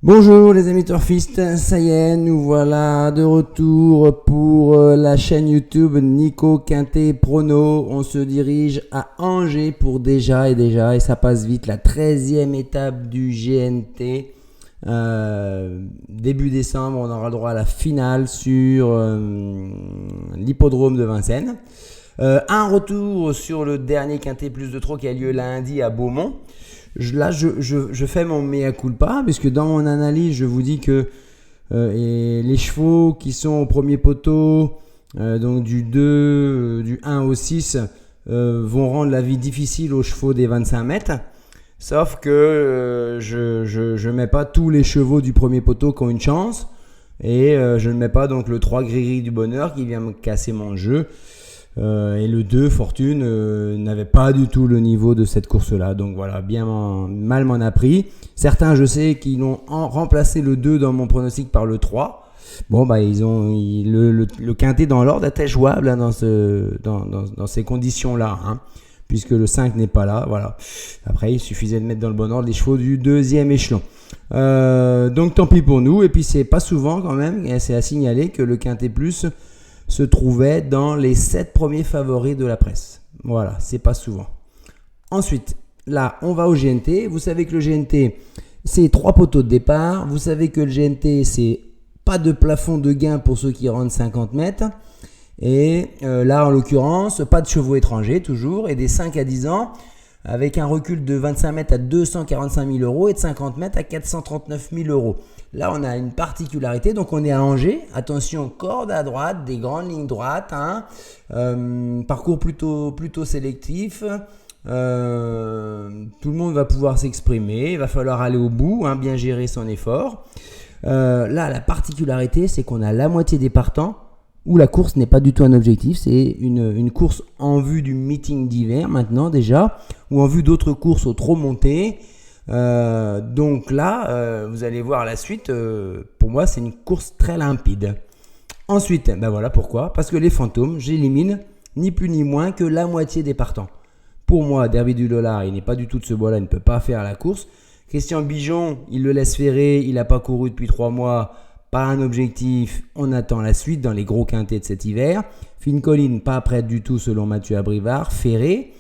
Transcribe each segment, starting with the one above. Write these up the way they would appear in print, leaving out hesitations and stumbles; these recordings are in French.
Bonjour les amis turfistes, ça y est, nous voilà de retour pour la chaîne YouTube Nico Quintet Prono. On se dirige à Angers pour déjà, et ça passe vite, la 13e étape du GNT. Début décembre, on aura le droit à la finale sur l'hippodrome de Vincennes. Un retour sur le dernier Quintet plus de Trot qui a lieu lundi à Beaumont. Je fais mon mea culpa, puisque dans mon analyse, je vous dis que les chevaux qui sont au premier poteau, donc du 2, du 1 au 6, vont rendre la vie difficile aux chevaux des 25 mètres. Sauf que je ne mets pas tous les chevaux du premier poteau qui ont une chance. Et je ne mets pas donc le 3 Gris du Bonheur qui vient me casser mon jeu. Et le 2 Fortune n'avait pas du tout le niveau de cette course-là. Donc voilà, mal m'en a pris. Certains, je sais, qu'ils ont remplacé le 2 dans mon pronostic par le 3. Bon, bah le quintet dans l'ordre était jouable hein, dans ces conditions-là. Hein, puisque le 5 n'est pas là. Voilà. Après, il suffisait de mettre dans le bon ordre les chevaux du deuxième échelon. Donc tant pis pour nous. Et puis c'est pas souvent quand même, et c'est à signaler que le quintet plus se trouvait dans les 7 premiers favoris de la presse. Voilà, c'est pas souvent. Ensuite, là, on va au GNT. Vous savez que le GNT, c'est 3 poteaux de départ. Vous savez que le GNT, c'est pas de plafond de gain pour ceux qui rentrent 50 mètres. Et là, en l'occurrence, pas de chevaux étrangers, toujours. Et des 5 à 10 ans, avec un recul de 25 mètres à 245 000 euros et de 50 mètres à 439 000 euros. Là, on a une particularité. Donc, on est à Angers. Attention, corde à droite, des grandes lignes droites. Hein. Parcours plutôt sélectif. Tout le monde va pouvoir s'exprimer. Il va falloir aller au bout, hein, bien gérer son effort. Là, la particularité, c'est qu'on a la moitié des partants où la course n'est pas du tout un objectif. C'est une course en vue du meeting d'hiver maintenant déjà, ou en vue d'autres courses au trot monté. Donc là, vous allez voir la suite. Pour moi, c'est une course très limpide. Ensuite, ben voilà pourquoi. Parce que les fantômes, j'élimine ni plus ni moins que la moitié des partants. Pour moi, Derby du Lola, il n'est pas du tout de ce bois-là, il ne peut pas faire la course. Christian Bijon, il le laisse ferrer, il n'a pas couru depuis 3 mois. Pas un objectif, on attend la suite dans les gros quintets de cet hiver. Finn Collin, pas prête du tout selon Mathieu Abrivard. Ferré.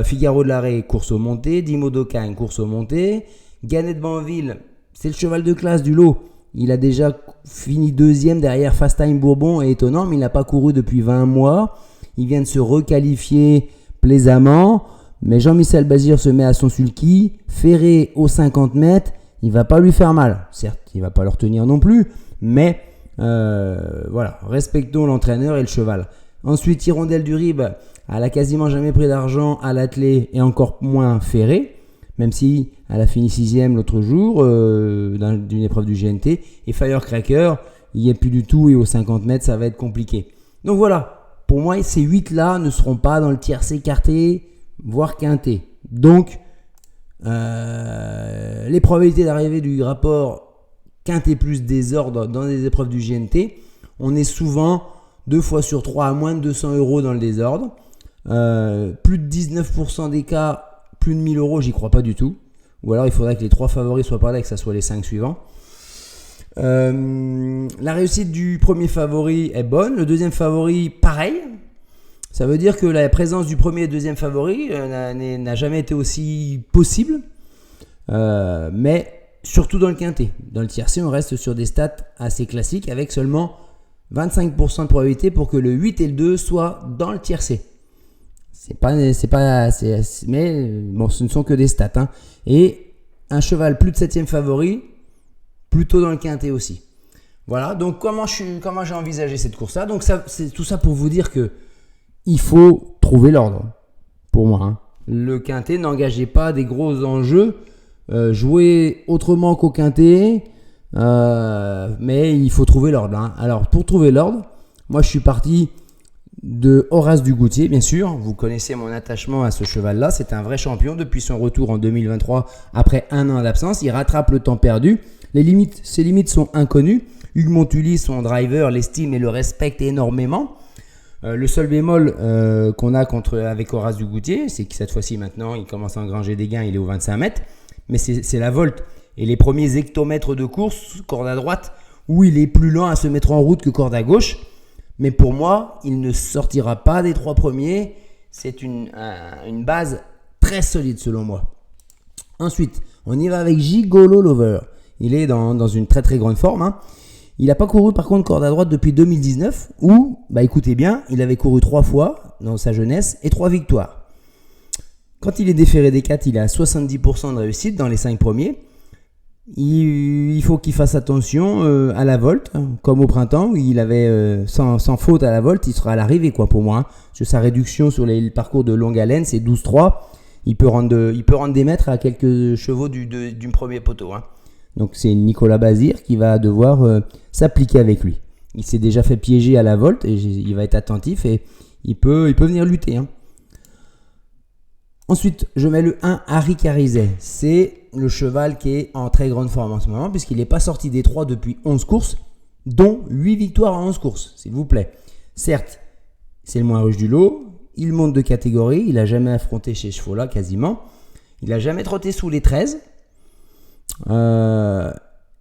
Figaro de l'Arrêt, course au monté. Dimo Docagne, course au monté. Ganet de Banville, c'est le cheval de classe du lot. Il a déjà fini 2e derrière Fast Time Bourbon et étonnant, mais il n'a pas couru depuis 20 mois. Il vient de se requalifier plaisamment. Mais Jean-Michel Bazir se met à son sulky. Ferré aux 50 mètres, il ne va pas lui faire mal. Certes, il ne va pas le retenir non plus. Mais voilà, respectons l'entraîneur et le cheval. Ensuite, Hirondelle du Rib, elle a quasiment jamais pris d'argent à l'attelé et encore moins Ferré, même si elle a fini 6e l'autre jour d'une épreuve du GNT. Et Firecracker, il n'y est plus du tout et aux 50 mètres, ça va être compliqué. Donc voilà, pour moi, ces 8-là ne seront pas dans le tiercé quarté, voire quinté. Donc, les probabilités d'arrivée du rapport quintet plus désordre dans les épreuves du GNT, on est souvent 2 fois sur 3 à moins de 200 euros dans le désordre. Plus de 19% des cas, plus de 1000 euros, j'y crois pas du tout. Ou alors il faudrait que les 3 favoris soient pas là et que ça soit les 5 suivants. La réussite du premier favori est bonne. Le deuxième favori, pareil. Ça veut dire que la présence du premier et deuxième favori n'a jamais été aussi possible. Mais surtout dans le quintet. Dans le tiercé, on reste sur des stats assez classiques avec seulement 25% de probabilité pour que le 8 et le 2 soient dans le tiercé. Mais bon, ce ne sont que des stats. Hein. Et un cheval plus de 7e favori, plutôt dans le quintet aussi. Voilà, donc comment j'ai envisagé cette course-là. Donc c'est tout ça pour vous dire que il faut trouver l'ordre, pour moi. Hein. Le quintet n'engageait pas des gros enjeux. Jouer autrement qu'au quintet, mais il faut trouver l'ordre. Hein. Alors, pour trouver l'ordre, moi je suis parti de Horace du Goutier, bien sûr. Vous connaissez mon attachement à ce cheval-là. C'est un vrai champion depuis son retour en 2023, après 1 an d'absence. Il rattrape le temps perdu. Ses limites sont inconnues. Hugues Montully, son driver, l'estime et le respecte énormément. Le seul bémol qu'on a avec Horace du Goutier, c'est que cette fois-ci maintenant, il commence à engranger des gains, il est aux 25 mètres. Mais c'est la Volt et les premiers hectomètres de course, corde à droite, où il est plus lent à se mettre en route que corde à gauche. Mais pour moi, il ne sortira pas des 3 premiers. C'est une base très solide selon moi. Ensuite, on y va avec Gigolo Lover. Il est dans une très très grande forme, hein. Il n'a pas couru par contre corde à droite depuis 2019 où, écoutez bien, il avait couru 3 fois dans sa jeunesse et 3 victoires. Quand il est déféré des 4, il est à 70% de réussite dans les 5 premiers. Il faut qu'il fasse attention à la volte, comme au printemps où il avait sans faute à la volte, il sera à l'arrivée pour moi. Hein. Sur sa réduction sur les parcours de longue haleine, c'est 12,3. Il peut rendre des mètres à quelques chevaux du premier poteau. Hein. Donc c'est Nicolas Bazir qui va devoir s'appliquer avec lui. Il s'est déjà fait piéger à la volte et il va être attentif et il peut venir lutter. Hein. Ensuite, je mets le 1 Harry Carizet. C'est le cheval qui est en très grande forme en ce moment puisqu'il n'est pas sorti des 3 depuis 11 courses, dont 8 victoires en 11 courses, s'il vous plaît. Certes, c'est le moins rush du lot. Il monte de catégorie. Il n'a jamais affronté ces chevaux-là quasiment. Il n'a jamais trotté sous les 13.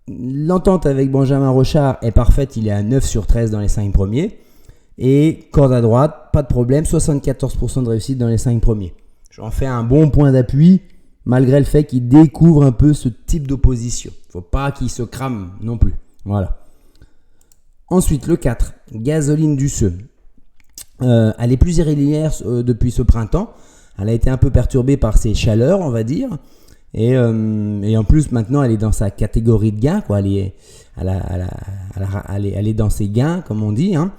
L'entente avec Benjamin Rochard est parfaite, il est à 9 sur 13 dans les 5 premiers et corde à droite, pas de problème, 74% de réussite dans les 5 premiers. J'en fais un bon point d'appui malgré le fait qu'il découvre un peu ce type d'opposition. Il ne faut pas qu'il se crame non plus. Voilà. Ensuite, le 4, Gasoline Duceux. Elle est plus irrégulière depuis ce printemps. Elle a été un peu perturbée par ses chaleurs, on va dire. Et en plus, maintenant, elle est dans sa catégorie de gain, quoi. Elle est dans ses gains, comme on dit. Hein.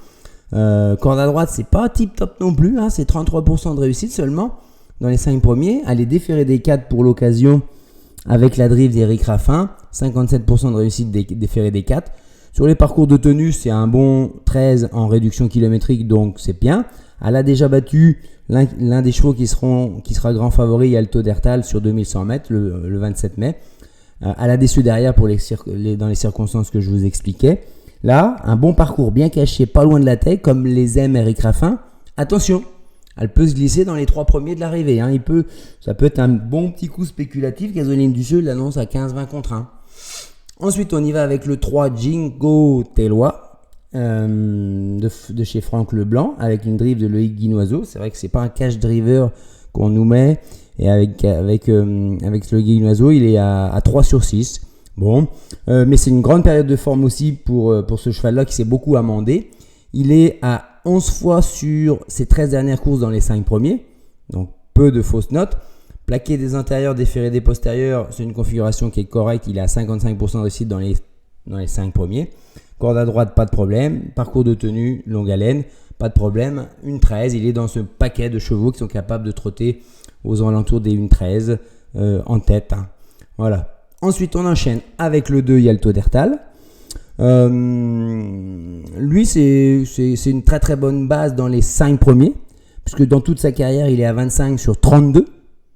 Corde à droite, c'est pas tip top non plus. Hein. C'est 33% de réussite seulement dans les 5 premiers. Elle est déférée des 4 pour l'occasion avec la drive d'Éric Raffin. 57% de réussite déférée des 4. Sur les parcours de tenue, c'est un bon 13 en réduction kilométrique, donc c'est bien. Elle a déjà battu l'un des chevaux qui sera grand favori, Alto d'Ertal, sur 2100 mètres le 27 mai. Elle a déçu derrière dans les circonstances que je vous expliquais. Là, un bon parcours bien caché, pas loin de la tête, comme les aime Éric Raffin. Attention, elle peut se glisser dans les 3 premiers de l'arrivée. Hein. Ça peut être un bon petit coup spéculatif. Gasoline Duceux l'annonce à 15-20 contre 1. Ensuite, on y va avec le 3 Jingo Tellois. De chez Franck Leblanc avec une drive de Loïc Guinoiseau. C'est vrai que c'est pas un cash driver qu'on nous met et avec Loïc Guinoiseau il est à 3 sur 6. Bon, mais c'est une grande période de forme aussi pour ce cheval là qui s'est beaucoup amendé. Il est à 11 fois sur ses 13 dernières courses dans les 5 premiers, donc peu de fausses notes. Plaqué des intérieurs, déféré des postérieurs, c'est une configuration qui est correcte. Il est à 55% de réussite dans les 5 premiers. Corde à droite, pas de problème. Parcours de tenue, longue haleine, pas de problème. Une 13, il est dans ce paquet de chevaux qui sont capables de trotter aux alentours des 1,13 en tête. Hein. Voilà. Ensuite, on enchaîne avec le 2 Yalto d'Ertal. Lui, c'est une très très bonne base dans les 5 premiers, puisque dans toute sa carrière, il est à 25 sur 32.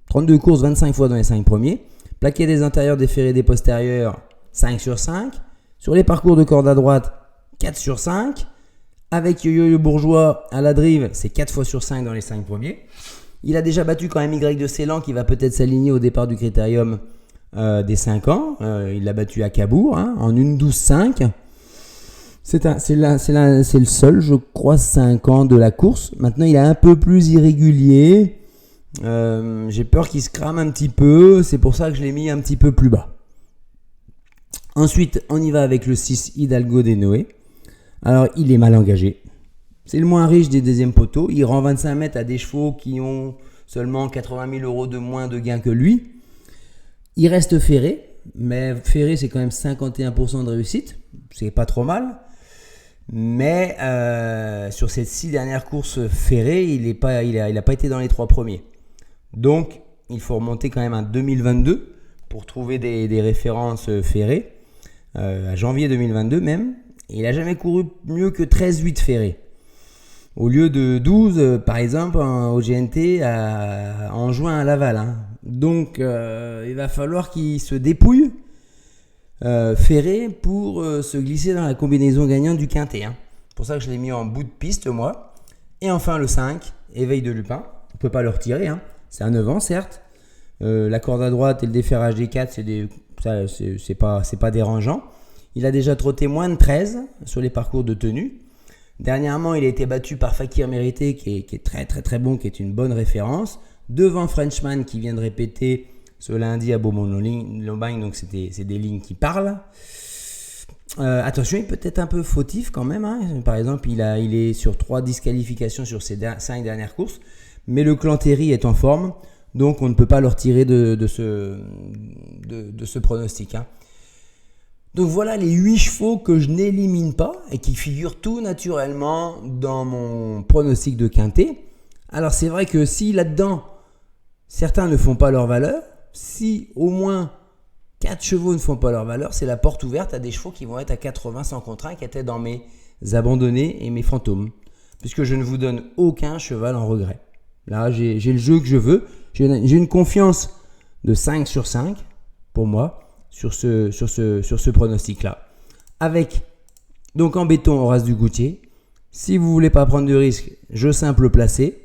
32 courses, 25 fois dans les 5 premiers. Plaqué des intérieurs, déféré des postérieurs, 5 sur 5. Sur les parcours de corde à droite, 4 sur 5. Avec Yo-Yo Bourgeois à la drive, c'est 4 fois sur 5 dans les 5 premiers. Il a déjà battu quand même Y de Ceylan qui va peut-être s'aligner au départ du critérium des 5 ans. Il l'a battu à Cabourg en 1,12,5. C'est le seul, je crois, 5 ans de la course. Maintenant, il est un peu plus irrégulier. J'ai peur qu'il se crame un petit peu. C'est pour ça que je l'ai mis un petit peu plus bas. Ensuite, on y va avec le 6 Hidalgo des Noé. Alors, il est mal engagé. C'est le moins riche des deuxièmes poteaux. Il rend 25 mètres à des chevaux qui ont seulement 80 000 euros de moins de gains que lui. Il reste ferré. Mais ferré, c'est quand même 51% de réussite. C'est pas trop mal. Mais sur ces 6 dernières courses ferrées, il a pas été dans les 3 premiers. Donc, il faut remonter quand même à 2022 pour trouver des références ferrées. À janvier 2022 même. Il n'a jamais couru mieux que 13-8 ferrés. Au lieu de 12, par exemple, au GNT en juin à Laval. Hein. Donc, il va falloir qu'il se dépouille ferré pour se glisser dans la combinaison gagnante du quintet. Hein. C'est pour ça que je l'ai mis en bout de piste, moi. Et enfin, le 5, Éveil de Lupin. On ne peut pas le retirer. Hein. C'est à 9 ans, certes. La corde à droite et le déferrage des 4, c'est pas dérangeant. Il a déjà trotté moins de 13 sur les parcours de tenue. Dernièrement, il a été battu par Fakir Mérité, qui est très très très bon, qui est une bonne référence. Devant Frenchman, qui vient de répéter ce lundi à Beaumont-Lomagne, donc c'est des lignes qui parlent. Attention, il est peut-être un peu fautif quand même. Hein. Par exemple, il est sur 3 disqualifications sur ses 5 dernières courses. Mais le clan Terry est en forme, donc on ne peut pas le retirer de ce pronostic. Hein. Donc voilà les 8 chevaux que je n'élimine pas et qui figurent tout naturellement dans mon pronostic de quintet. Alors c'est vrai que si là-dedans, certains ne font pas leur valeur, si au moins 4 chevaux ne font pas leur valeur, c'est la porte ouverte à des chevaux qui vont être à 80 sans contre 1 qui étaient dans mes abandonnés et mes fantômes. Puisque je ne vous donne aucun cheval en regret. Là, j'ai le jeu que je veux. J'ai une confiance de 5 sur 5 pour moi sur ce pronostic-là. Avec, donc en béton, Horace Dugoutier. Si vous ne voulez pas prendre de risque, je simple placé.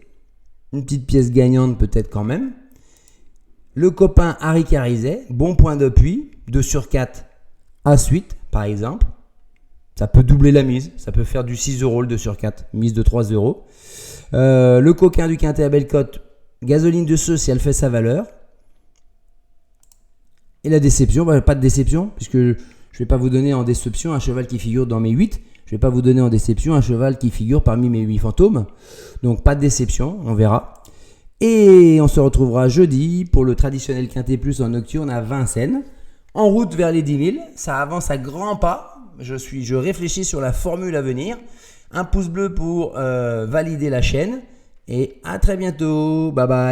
Une petite pièce gagnante peut-être quand même. Le copain Harry Carizet, bon point d'appui, 2 sur 4 à suite, par exemple. Ça peut doubler la mise, ça peut faire du 6 euros le 2 sur 4, mise de 3 euros. Le coquin du quintet à Bellecote, gasoline de ceux si elle fait sa valeur. Et la déception, pas de déception, puisque je ne vais pas vous donner en déception un cheval qui figure dans mes 8. Je ne vais pas vous donner en déception un cheval qui figure parmi mes 8 fantômes. Donc pas de déception, on verra. Et on se retrouvera jeudi pour le traditionnel quintet plus en nocturne à Vincennes. En route vers les 10 000, ça avance à grands pas. Je réfléchis sur la formule à venir. Un pouce bleu pour valider la chaîne. Et à très bientôt. Bye bye.